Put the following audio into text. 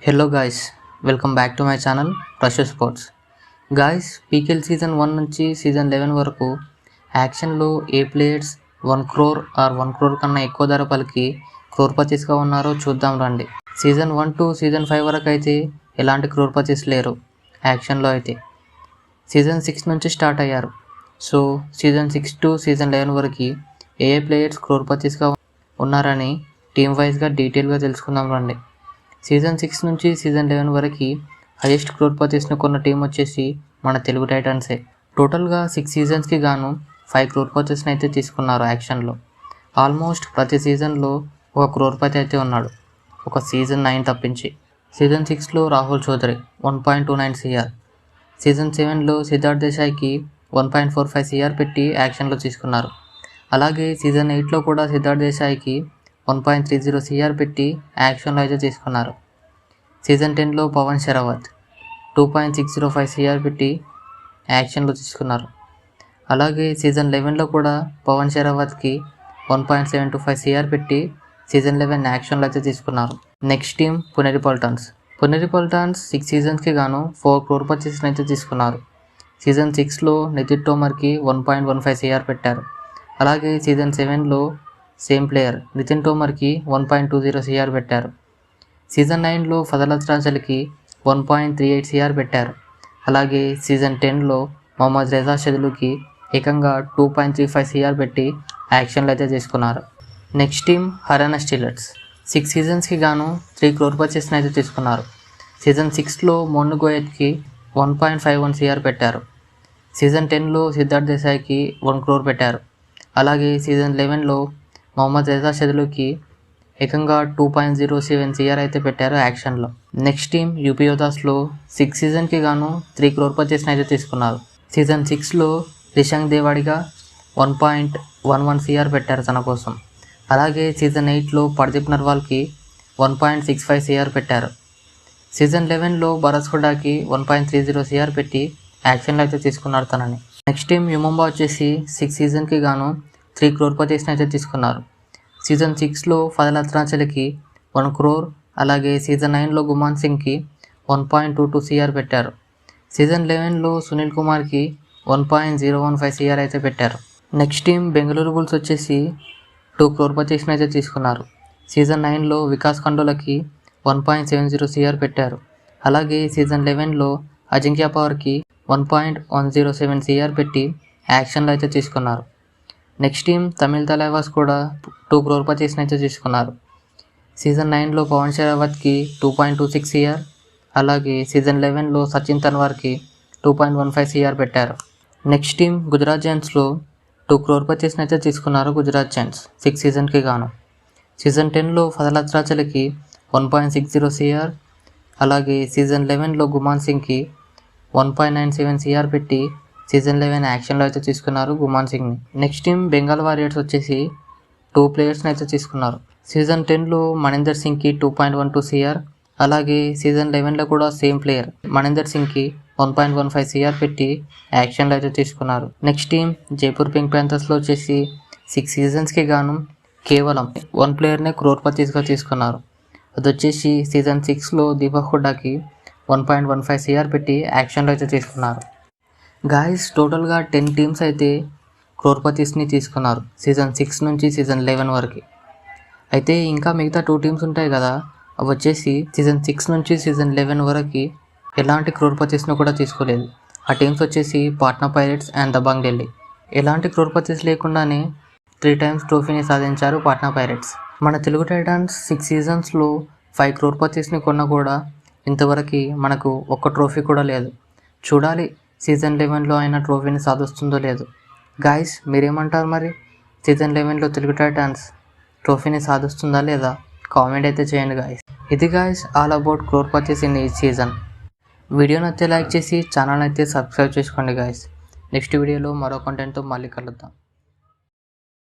Hello guys, welcome back to my channel Precious Sports. Guys, PKL season 1 నుంచి season 11 వరకు యాక్షన్లో ఏ players 1 crore are 1 crore కన్నా ఎక్కువ ధర పలికి క్రోర్పతీస్గా ఉన్నారో చూద్దాం రండి. సీజన్ 1 టు సీజన్ 5 వరకు అయితే ఎలాంటి క్రోర్పతీస్ లేరు యాక్షన్లో అయితే. సీజన్ 6 నుంచి స్టార్ట్ అయ్యారు. సో సీజన్ 6 టు సీజన్ 11 వరకు ఏ ప్లేయర్స్ క్రోర్పతీస్గా ఉన్నారని టీమ్ వైజ్గా డీటెయిల్గా తెలుసుకుందాం రండి. సీజన్ 6 నుంచి సీజన్ 11 వరకు హైయెస్ట్ క్రోర్పతీస్ని కొన్న టీం వచ్చేసి మన తెలుగు టైటన్సే. టోటల్గా 6 సీజన్స్కి గాను 5 క్రోర్పతీస్ని అయితే తీసుకున్నారు యాక్షన్లో. ఆల్మోస్ట్ ప్రతి సీజన్లో ఒక క్రోర్పతి అయితే ఉన్నాడు, ఒక సీజన్ 9 తప్పించి. సీజన్ 6లో రాహుల్ చౌదరి 1.29 CR, సీజన్ 7లో సిద్ధార్థ్ దేశాయ్కి 1.45 CR పెట్టి యాక్షన్లో తీసుకున్నారు. అలాగే సీజన్ 8లో కూడా సిద్ధార్థ్ దేశాయ్కి 1.30 CR పెట్టి యాక్షన్లో అయితే తీసుకున్నారు. సీజన్ 10లో పవన్ షరావత్ 2.605 CR పెట్టి యాక్షన్లో తీసుకున్నారు. అలాగే సీజన్ 11లో కూడా పవన్ షరావత్కి 1.725 CR పెట్టి సీజన్ 11 యాక్షన్లో అయితే తీసుకున్నారు. Next team Puneri Paltans. పునేరి పల్టాన్స్ 6 సీజన్స్కి గాను 4 క్రోర్పతీస్ని అయితే తీసుకున్నారు. సీజన్ 6లో నితిన్ తోమర్కి 1.15 CR పెట్టారు. అలాగే సీజన్ 7లో సేమ్ ప్లేయర్ నితిన్ తోమర్కి 1.20 CR పెట్టారు. సీజన్ 9లో ఫజల్ అత్రాంచల్కి 1.38 CR పెట్టారు. అలాగే సీజన్ 10లో మొహమ్మద్ రెజా షెదులుకి ఏకంగా 2.35 CR పెట్టి యాక్షన్లో అయితే తీసుకున్నారు. Next team Haryana Steelers. 6 సీజన్స్కి గాను 3 క్రోర్పతీస్ని అయితే తీసుకున్నారు. సీజన్ 6లో మోను గోయత్కి 1.51 CR పెట్టారు. సీజన్ 10లో సిద్ధార్థ్ దేశాయ్కి 1 crore పెట్టారు. అలాగే సీజన్ 11లో మొహమ్మద్ రెజా షెదులుకి ఏకంగా 2.07 CR అయితే పెట్టారు యాక్షన్లో. నెక్స్ట్ టీమ్ యూపీ యోధాస్లో 6 సీజన్కి గాను 3 క్రోర్పతీస్ని అయితే తీసుకున్నారు. సీజన్ 6లో రిషంక్ దేవాడిగా 1.11 CR పెట్టారు తన కోసం. అలాగే సీజన్ 8లో పర్దీప్ నర్వాల్కి 1.65 CR పెట్టారు. సీజన్ 11లో భరత్ హుడాకి 1.30 CR పెట్టి యాక్షన్లో అయితే తీసుకున్నారు తనని. నెక్స్ట్ టీమ్ యుమంబా వచ్చేసి 6 సీజన్కి గాను 3 క్రోర్పతీస్ని అయితే తీసుకున్నారు. సీజన్ 6లో ఫజల్ అత్రాంచల్కి 1 crore, అలాగే సీజన్ 9లో గుమాన్ సింగ్కి 1.22 CR పెట్టారు. సీజన్ 11లో సునీల్ కుమార్కి 1.015 CR అయితే పెట్టారు. నెక్స్ట్ టీమ్ బెంగళూరు బుల్స్ వచ్చేసి 2 క్రోర్పతీస్ని అయితే తీసుకున్నారు. సీజన్ 9లో వికాస్ ఖండోలకి 1.70 CR పెట్టారు. అలాగే సీజన్ 11లో అజింక్య పవర్కి 1.107 CR పెట్టి యాక్షన్లో అయితే తీసుకున్నారు. నెక్స్ట్ టీమ్ తమిళ్ తలైవాస్ కూడా 2 క్రోర్పతీస్ని అయితే తీసుకున్నారు. సీజన్ 9లో పవన్ షరావత్కి 2.26 CR, అలాగే సీజన్ 11లో సచిన్ తన్వార్కి 2.15 CR పెట్టారు. నెక్స్ట్ టీమ్ గుజరాత్ జైంట్స్లో 2 క్రోర్పతీస్ని అయితే తీసుకున్నారు గుజరాత్ జైంట్స్ 6 సీజన్కి గాను. సీజన్ 10లో ఫజల్ అత్రాంచల్కి 1.60 CR, అలాగే సీజన్ 11లో గుమాన్ సింగ్కి 1.97 CR పెట్టి సీజన్ 11 యాక్షన్లో అయితే తీసుకున్నారు గుమాన్ సింగ్ని. నెక్స్ట్ టీమ్ బెంగాల్ వారియర్స్ వచ్చేసి 2 ప్లేయర్స్ని అయితే తీసుకున్నారు. సీజన్ 10లో మణీందర్ సింగ్కి 2.12 CR, అలాగే సీజన్ 11లో కూడా సేమ్ ప్లేయర్ మణీందర్ సింగ్కి 1.15 CR పెట్టి యాక్షన్లో అయితే తీసుకున్నారు. నెక్స్ట్ టీమ్ జైపూర్ పింక్ ప్యాంథర్స్లో వచ్చేసి 6 సీజన్స్కి గాను కేవలం 1 ప్లేయర్నే క్రోర్పతీస్గా తీసుకున్నారు. అది వచ్చేసి సీజన్ 6లో దీపక్ హుడాకి 1.15 CR పెట్టి యాక్షన్లో అయితే తీసుకున్నారు. గాయస్, టోటల్గా 10 టీమ్స్ అయితే క్రోర్పతీస్ని తీసుకున్నారు సీజన్ 6 నుంచి సీజన్ 11 వరకు. అయితే ఇంకా మిగతా 2 టీమ్స్ ఉంటాయి కదా, అవి వచ్చేసి సీజన్ 6 నుంచి సీజన్ 11 వరకు ఎలాంటి క్రోర్పతీస్ని కూడా తీసుకోలేదు. ఆ టీమ్స్ వచ్చేసి పాట్నా పైరేట్స్ అండ్ దబాంగ్ ఢిల్లీ. ఎలాంటి క్రోర్పతీస్ లేకుండానే 3 times ట్రోఫీని సాధించారు పాట్నా పైరేట్స్. మన తెలుగు టైటన్స్ 6 సీజన్స్లో 5 క్రోర్పతీస్ని కొన్నా కూడా ఇంతవరకు మనకు ఒక్క ట్రోఫీ కూడా లేదు. చూడాలి సీజన్ 11లో అయినా ట్రోఫీని సాధిస్తుందో లేదు. గాయస్, మీరేమంటారు మరి? సీజన్ 11లో తెలుగు టైటన్స్ ట్రోఫీని సాధిస్తుందా లేదా? కామెంట్ అయితే చేయండి గాయస్. ఇది గాయస్ ఆల్ అబౌట్ క్రోర్పతీస్ ఇన్ ఈ సీజన్. వీడియోని అయితే లైక్ చేసి ఛానల్ అయితే సబ్స్క్రైబ్ చేసుకోండి గాయస్. నెక్స్ట్ వీడియోలో మరో కంటెంట్తో మళ్ళీ కలుద్దాం.